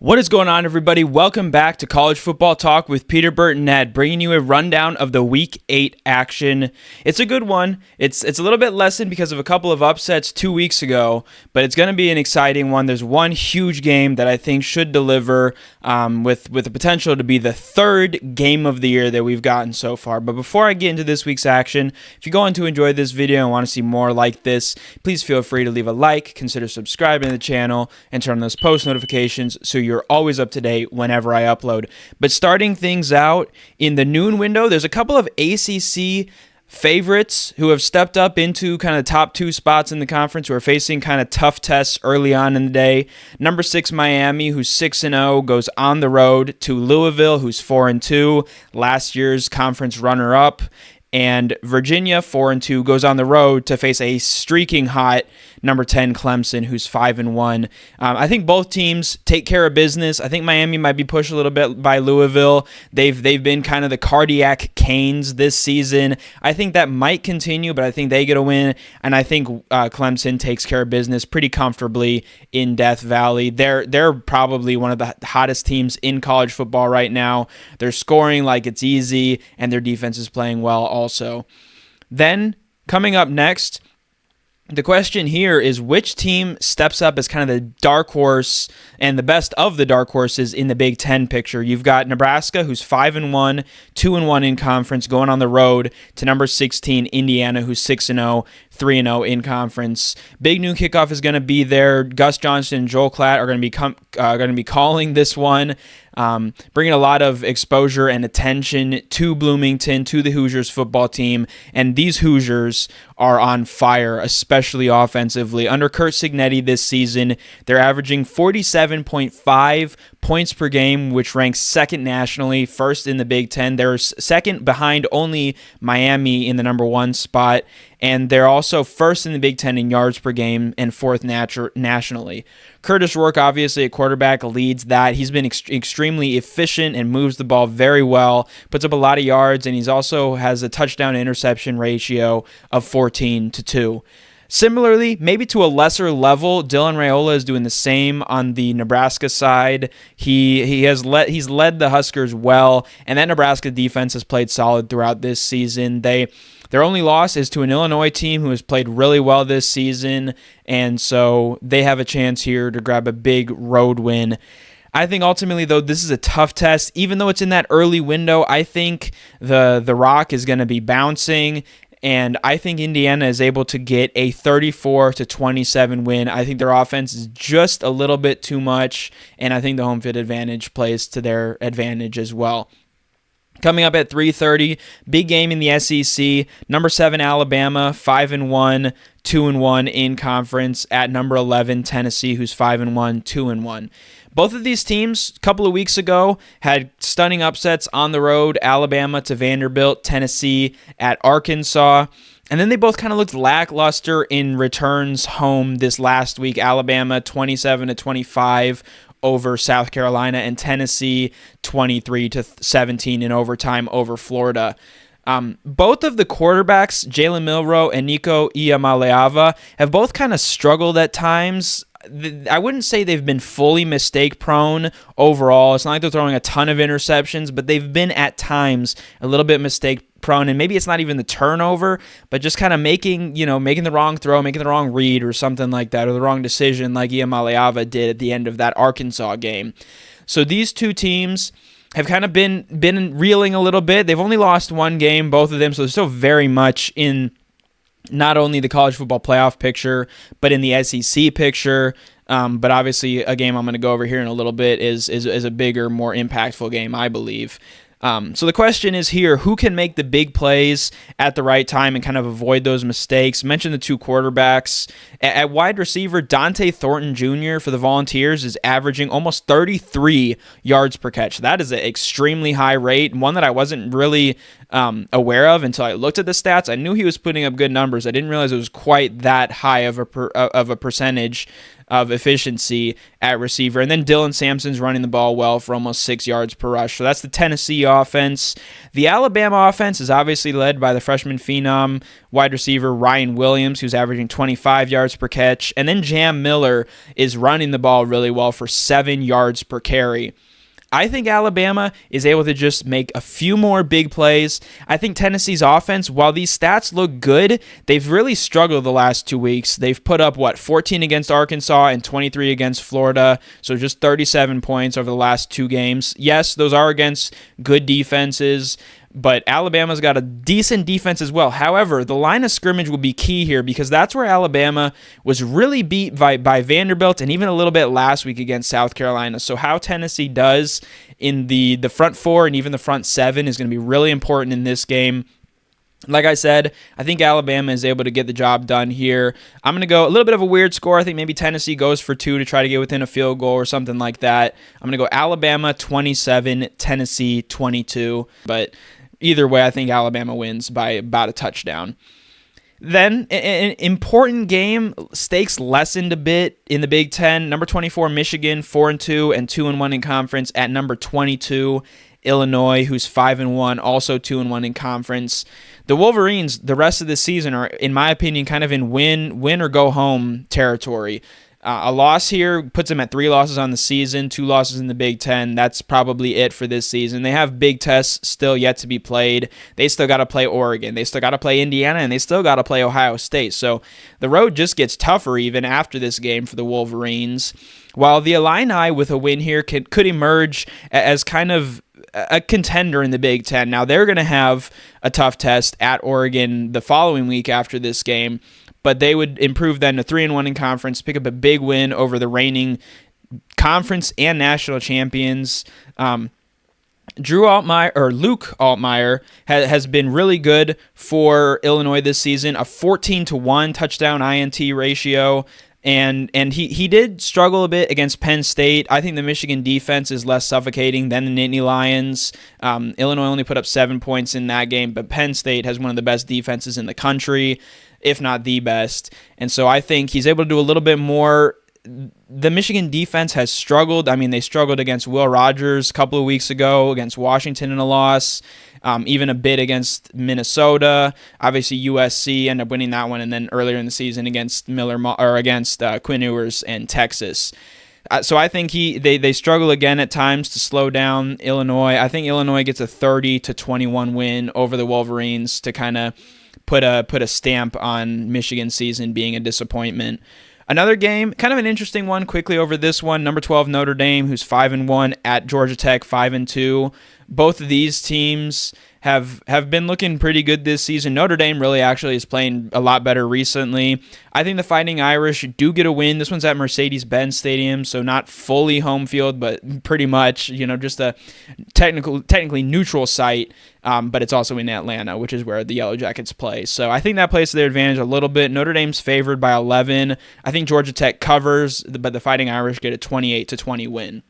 What is going on, everybody? Welcome back to College Football Talk with Peter, Burt, and Ned, bringing you a rundown of the Week 8 action. It's a good one. It's a little bit lessened because of a couple of upsets 2 weeks ago, but it's going to be an exciting one. There's one huge game that I think should deliver with the potential to be the third game of the year that we've gotten so far. But before I get into this week's action, if you're going to enjoy this video and want to see more like this, please feel free to leave a like, consider subscribing to the channel, and turn on those post notifications so you're always up to date whenever I upload. But starting things out in the noon window, there's a couple of ACC favorites who have stepped up into kind of top two spots in the conference who are facing kind of tough tests early on in the day. Number 6 Miami, who's 6-0, goes on the road to Louisville, who's 4-2, last year's conference runner-up. And Virginia, 4-2, goes on the road to face a streaking hot number 10 Clemson, who's 5-1. I think both teams take care of business. I think Miami might be pushed a little bit by Louisville. They've been kind of the cardiac Canes this season. I think that might continue, but I think they get a win, and I think Clemson takes care of business pretty comfortably in Death Valley. They're probably one of the hottest teams in college football right now. They're scoring like it's easy, and their defense is playing well also. Then, coming up next, the question here is which team steps up as kind of the dark horse and the best of the dark horses in the Big Ten picture. You've got Nebraska, who's 5-1, 2-1 in conference, going on the road to number 16 Indiana, who's 6-0, 3-0 in conference. Big noon kickoff is going to be there. Gus Johnson and Joel Klatt are going to be calling this one. Bringing a lot of exposure and attention to Bloomington, to the Hoosiers football team, and these Hoosiers are on fire, especially offensively. Under Curt Cignetti this season, they're averaging 47.5 points per game, which ranks second nationally, first in the Big Ten. They're second behind only Miami in the number 1 spot, and they're also first in the Big Ten in yards per game and fourth nationally. Curtis Rourke, obviously, at quarterback, leads that. He's been extremely efficient and moves the ball very well, puts up a lot of yards, and he's also has a touchdown-interception ratio of 14-2. Similarly, maybe to a lesser level, Dylan Raiola is doing the same on the Nebraska side. He's led the Huskers well, and that Nebraska defense has played solid throughout this season. Their only loss is to an Illinois team who has played really well this season, and so they have a chance here to grab a big road win. I think ultimately, though, this is a tough test. Even though it's in that early window, I think the rock is going to be bouncing, and I think Indiana is able to get a 34-27 win. I think their offense is just a little bit too much, and I think the home field advantage plays to their advantage as well. Coming up at 3:30, big game in the SEC. Number 7 Alabama, 5-1, 2-1 in conference at number 11 Tennessee, who's 5-1, 2-1. Both of these teams, a couple of weeks ago, had stunning upsets on the road. Alabama to Vanderbilt, Tennessee at Arkansas. And then they both kind of looked lackluster in returns home this last week. Alabama 27-25 over South Carolina, and Tennessee 23-17 in overtime over Florida. Both of the quarterbacks, Jalen Milroe and Nico Iamaleava, have both kind of struggled at times. I wouldn't say they've been fully mistake-prone overall. It's not like they're throwing a ton of interceptions, but they've been at times a little bit mistake-prone, and maybe it's not even the turnover, but just kind of making the wrong throw, making the wrong read or something like that, or the wrong decision like Iamaleava did at the end of that Arkansas game. So these two teams have kind of been reeling a little bit. They've only lost one game, both of them, so they're still very much in not only the college football playoff picture, but in the SEC picture. But obviously, a game I'm going to go over here in a little bit is a bigger, more impactful game, I believe. So the question is here, who can make the big plays at the right time and kind of avoid those mistakes? Mention the two quarterbacks. At wide receiver, Dante Thornton Jr. for the Volunteers is averaging almost 33 yards per catch. That is an extremely high rate, one that I wasn't really aware of until I looked at the stats. I knew he was putting up good numbers. I didn't realize it was quite that high of a percentage of efficiency at receiver. And then Dylan Sampson's running the ball well for almost 6 yards per rush. So that's the Tennessee offense. The Alabama offense is obviously led by the freshman phenom wide receiver Ryan Williams, who's averaging 25 yards per catch. And then Jam Miller is running the ball really well for 7 yards per carry. I think Alabama is able to just make a few more big plays. I think Tennessee's offense, while these stats look good, they've really struggled the last 2 weeks. They've put up, 14 against Arkansas and 23 against Florida, so just 37 points over the last 2 games. Yes, those are against good defenses, but Alabama's got a decent defense as well. However, the line of scrimmage will be key here because that's where Alabama was really beat by Vanderbilt and even a little bit last week against South Carolina. So how Tennessee does in the front 4 and even the front 7 is going to be really important in this game. Like I said, I think Alabama is able to get the job done here. I'm going to go a little bit of a weird score. I think maybe Tennessee goes for 2 to try to get within a field goal or something like that. I'm going to go Alabama 27, Tennessee 22. But either way, I think Alabama wins by about a touchdown. Then, an important game, stakes lessened a bit in the Big Ten. Number 24, Michigan, 4-2 and 2-1 in conference. At number 22, Illinois, who's 5-1, also 2-1 in conference. The Wolverines, the rest of the season, are, in my opinion, kind of in win or go home territory. A loss here puts them at 3 losses on the season, 2 losses in the Big Ten. That's probably it for this season. They have big tests still yet to be played. They still got to play Oregon. They still got to play Indiana, and they still got to play Ohio State. So the road just gets tougher even after this game for the Wolverines. While the Illini with a win here could emerge as kind of a contender in the Big Ten. Now, they're going to have a tough test at Oregon the following week after this game, but they would improve then to 3-1 in conference, pick up a big win over the reigning conference and national champions. Luke Altmaier has been really good for Illinois this season, a 14-1 touchdown INT ratio. And he did struggle a bit against Penn State. I think the Michigan defense is less suffocating than the Nittany Lions. Illinois only put up 7 points in that game, but Penn State has one of the best defenses in the country, if not the best. And so I think he's able to do a little bit more. The Michigan defense has struggled. I mean, they struggled against Will Rogers a couple of weeks ago, against Washington in a loss, even a bit against Minnesota. Obviously, USC ended up winning that one, and then earlier in the season against Quinn Ewers and Texas. So I think they struggle again at times to slow down Illinois. I think Illinois gets a 30-21 win over the Wolverines to kind of put a stamp on Michigan's season being a disappointment. Another game, kind of an interesting one, quickly over this one, number 12 Notre Dame, who's 5-1, at Georgia Tech, 5-2. Both of these teams have been looking pretty good this season. Notre Dame really actually is playing a lot better recently. I think the Fighting Irish do get a win. This one's at Mercedes-Benz Stadium, so not fully home field, but pretty much, just a technically neutral site, but it's also in Atlanta, which is where the Yellow Jackets play. So I think that plays to their advantage a little bit. Notre Dame's favored by 11. I think Georgia Tech covers, but the Fighting Irish get a 28-20 win.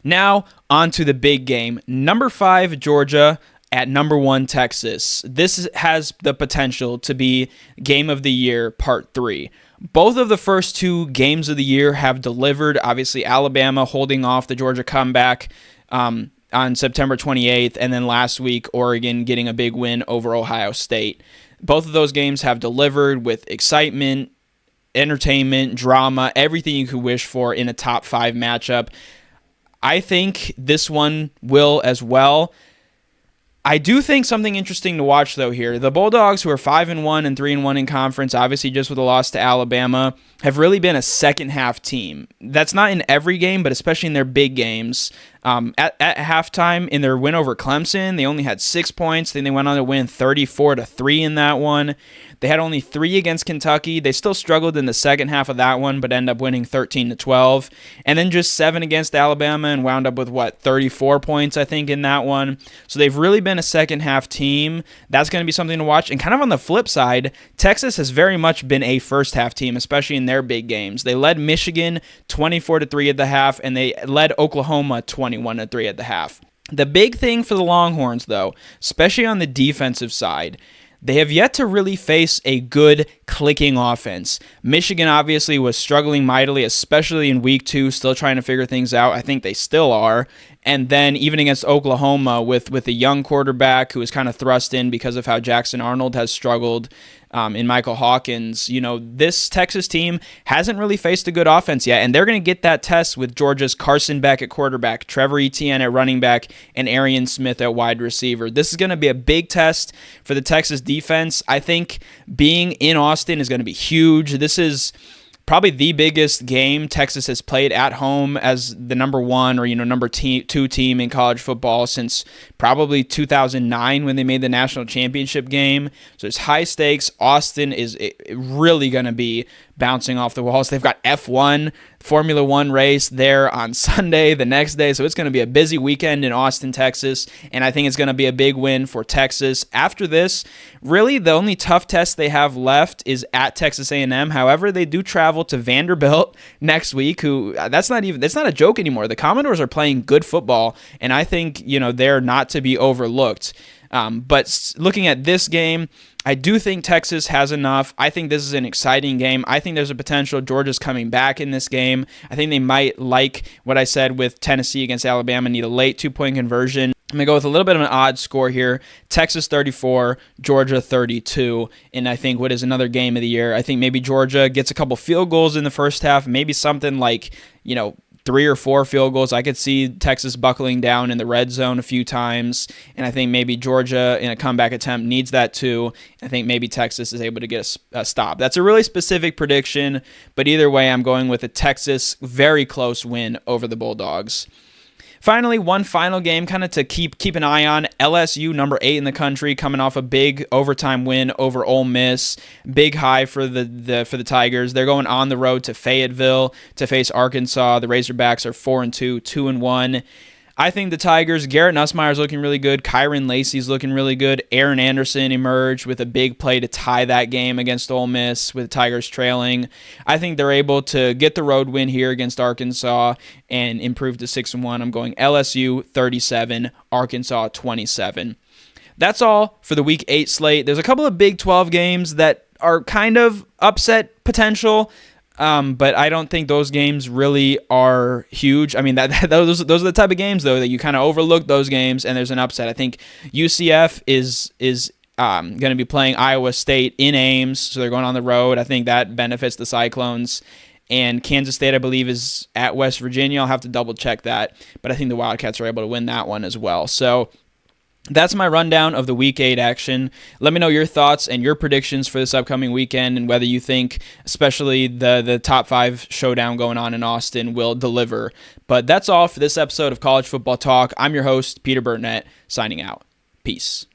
Now, on to the big game. Number 5, Georgia, at number 1, Texas. This has the potential to be Game of the Year Part 3. Both of the first 2 games of the year have delivered. Obviously, Alabama holding off the Georgia comeback on September 28th, and then last week, Oregon getting a big win over Ohio State. Both of those games have delivered with excitement, entertainment, drama, everything you could wish for in a top 5 matchup. I think this one will as well. I do think something interesting to watch, though, here. The Bulldogs, who are 5-1 and 3-1 in conference, obviously just with a loss to Alabama, have really been a second-half team. That's not in every game, but especially in their big games. At halftime, in their win over Clemson, they only had 6 points. Then they went on to win 34-3 in that one. They had only 3 against Kentucky. They still struggled in the second half of that one, but ended up winning 13-12. And then just 7 against Alabama and wound up with, 34 points, I think, in that one. So they've really been a second-half team. That's going to be something to watch. And kind of on the flip side, Texas has very much been a first-half team, especially in their big games. They led Michigan 24-3 at the half, and they led Oklahoma 21-3 at the half. The big thing for the Longhorns, though, especially on the defensive side, they have yet to really face a good clicking offense. Michigan obviously was struggling mightily, especially in week 2, still trying to figure things out. I think they still are. And then even against Oklahoma with a young quarterback who was kind of thrust in because of how Jackson Arnold has struggled in Michael Hawkins, this Texas team hasn't really faced a good offense yet, and they're going to get that test with Georgia's Carson Beck at quarterback, Trevor Etienne at running back, and Arian Smith at wide receiver. This is going to be a big test for the Texas defense. I think being in Austin is going to be huge. This is probably the biggest game Texas has played at home as the number 1 or number 2 team in college football since probably 2009 when they made the national championship game. So it's high stakes. Austin is really going to be bouncing off the walls. They've got F1, Formula One race there on Sunday, the next day. So it's going to be a busy weekend in Austin, Texas. And I think it's going to be a big win for Texas. After this, really the only tough test they have left is at Texas A&M. However, they do travel to Vanderbilt next week, that's not a joke anymore. The Commodores are playing good football, and I think, they're not to be overlooked. But looking at this game, I do think Texas has enough. I think this is an exciting game. I think there's a potential Georgia's coming back in this game. I think they might, like what I said with Tennessee against Alabama, need a late 2-point conversion. I'm going to go with a little bit of an odd score here. Texas 34, Georgia 32, and I think what is another game of the year. I think maybe Georgia gets a couple field goals in the first half, maybe something like, 3 or 4 field goals. I could see Texas buckling down in the red zone a few times, and I think maybe Georgia in a comeback attempt needs that too. I think maybe Texas is able to get a stop. That's a really specific prediction, but either way, I'm going with a Texas very close win over the Bulldogs. Finally, one final game kind of to keep an eye on. LSU, number 8 in the country, coming off a big overtime win over Ole Miss. Big high for the Tigers. They're going on the road to Fayetteville to face Arkansas. The Razorbacks are 4-2, 2-1. I think the Tigers, Garrett Nussmeier's looking really good. Kyron Lacey's looking really good. Aaron Anderson emerged with a big play to tie that game against Ole Miss with the Tigers trailing. I think they're able to get the road win here against Arkansas and improve to 6-1. I'm going LSU 37, Arkansas 27. That's all for the Week 8 slate. There's a couple of Big 12 games that are kind of upset potential. But I don't think those games really are huge. I mean, those are the type of games, though, that you kind of overlook those games, and there's an upset. I think UCF is going to be playing Iowa State in Ames, so they're going on the road. I think that benefits the Cyclones. And Kansas State, I believe, is at West Virginia. I'll have to double-check that, but I think the Wildcats are able to win that one as well. So that's my rundown of the Week 8 action. Let me know your thoughts and your predictions for this upcoming weekend and whether you think especially the top 5 showdown going on in Austin will deliver. But that's all for this episode of College Football Talk. I'm your host, Peter Burnett, signing out. Peace.